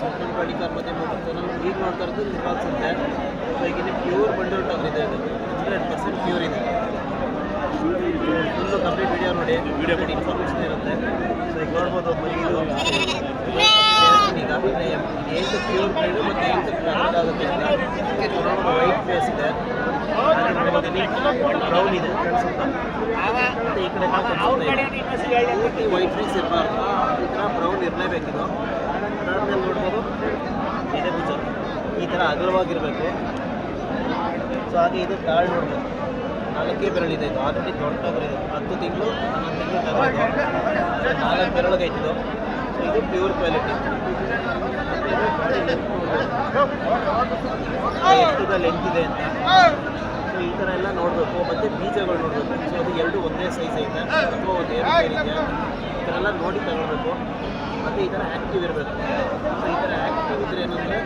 Central ಗಾಡಿಕಾರ್ ಮತ್ತು motors ನಾವು ಈಗ ನೋಡ್ತಾ ಇರೋದು ನಿರ್ವಾಲ್ ಸಂತೆ. ಸೊ ಈಗ ಪ್ಯೂರ್ ಬಂಡಲ್ ಟಗರ್ ಇದೆ, ಅದು 100% ಪ್ಯೂರ್ ಇದೆ. ಫುಲ್ಲು ಕಂಪ್ಲೀಟ್ ವಿಡಿಯೋ ನೋಡಿ, ವಿಡಿಯೋ ಮಾಡಿ ಇನ್ಫಾರ್ಮೇಷನ್ ಇರುತ್ತೆ. ಸೊ ಈಗ ನೋಡ್ಬೋದು ಮರಿ ಇದು ಈಗ ಏಂತ ಪ್ಯೂರ್ ಬ್ರೀಡು ಮತ್ತು ಏಂತ ಕನ್ವರ್ಟ್ ಆಗುತ್ತೆ ಅಂತ ವೈಟ್ ಫೇಸ್ ಇದೆ. ಬ್ರೌನ್ ಇದೆ ಕಾಣಿಸುತ್ತಾ, ಮತ್ತು ಈ ಕಡೆ ಪೂರ್ತಿ ವೈಟ್ ಫೇಸ್ ಇರಬಾರ್ದು, ಈ ಥರ ಬ್ರೌನ್ ಇರಲೇಬೇಕಿದು. ಅದಾದಮೇಲೆ ನೋಡ್ಬೋದು ಇದೆ ಬೀಜ ಈ ಥರ ಅಗಲವಾಗಿರಬೇಕು. ಸೊ ಹಾಗೆ ಇದು ತಾಳು ನೋಡ್ಬೋದು, 4 ಬೆರಳಿದೆ. ಇದು ಆಲ್ರೆಡಿ ದೊಡ್ಡ ಟಗರ್ ಇದೆ, 10 ತಿಂಗಳು 11 ತಿಂಗಳು ಟಗರ್ ಇದೆ, 4 ಬೆರಳಿಗೈತಿದು. ಸೊ ಇದು ಪ್ಯೂರ್ ಕ್ವಾಲಿಟಿ. ಎಷ್ಟುದ ಲೆಂತ್ ಇದೆ ಅಂತ ಸೊ ಈ ಥರ ಎಲ್ಲ ನೋಡಬೇಕು. ಮತ್ತು ಬೀಜಗಳು ನೋಡಬೇಕು. ಸೊ ಅದು ಎರಡು ಒಂದೇ ಸೈಜ್ ಐತೆ ಅಥವಾ ಒಂದು ಏನು ಇದೆ, ಈ ಥರ ಎಲ್ಲ ನೋಡಿ ತಗೊಳ್ಬೇಕು. ಮತ್ತು ಈ ಥರ ಆ್ಯಕ್ಟಿವ್ ಇರಬೇಕು. ಸೊ ಈ ಥರ ಆ್ಯಕ್ಟಿವ್ ಇದ್ರೆ ಏನಂದರೆ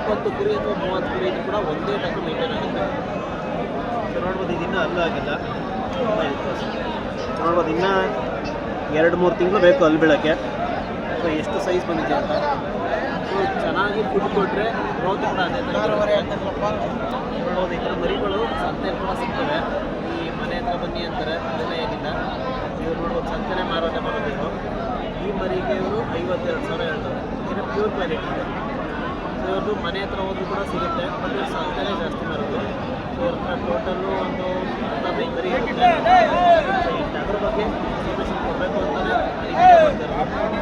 20 ಕುರಿ ಅಥವಾ 30 ಕುರಿ ಇದ್ರೂ ಕೂಡ ಒಂದೇ ಟೈಮ್ ಮೇಂಟೈನ್ ಆಗುತ್ತೆ. ಸೊ ನೋಡ್ಬೋದು ಇದು ಇನ್ನೂ ಅಲ್ಲೂ ಆಗಿಲ್ಲ, ನೋಡ್ಬೋದು ಇನ್ನೂ 2-3 ತಿಂಗಳು ಬೇಕು ಅಲ್ಲಿ ಬೀಳೋಕ್ಕೆ. ಸೊ ಎಷ್ಟು ಸೈಜ್ ಬಂದಿದೆ ಅಂತ. ಸೊ ಚೆನ್ನಾಗಿ ಫುಡ್ ಕೊಟ್ಟರೆ ಗ್ರೋತ್ ಕೂಡ ಅದೇ ಥರ ನೋಡ್ಬೋದು. ಈ ಥರ ಮರಿಗಳು ಸಂತೆಯಲ್ಲಿ ಕೂಡ ಸಿಗ್ತವೆ. ಈ ಮನೆ ಹತ್ರ ಬನ್ನಿ ಅಂತಾರೆ, ಅದೆಲ್ಲ ಏನಿಲ್ಲ. ಇವ್ರು ನೋಡ್ಬೋದು ಸಂತೆನೇ ಮಾರಾಟ ಮಾಡೋದು. ಈ ಮರಿಗೆ ಇವರು 52,000 ಹೇಳ್ತಾರೆ. ಇದು ಪ್ಯೂರ್ ಕ್ವಾಲಿಟಿ ಇದೆ. ಸೊ ಇವ್ರದ್ದು ಮನೆ ಹತ್ರ ಹೋದ್ರೂ ಕೂಡ ಸಿಗುತ್ತೆ, ಬಟ್ ಇವ್ರು ಸಂತೆನೇ ಜಾಸ್ತಿ ಮಾರೋದು. ಸೊ ಇವ್ರ ಹತ್ರ ಟೋಟಲ್ಲು ಒಂದು 15 ಮರಿ ಇರುತ್ತೆ. ಅದ್ರ ಬಗ್ಗೆ ಇನ್ಫಾರ್ಮೇಷನ್ ಕೊಡಬೇಕು ಅಂತಲೇ ಅದಕ್ಕೆ ಬರ್ತಾರೆ.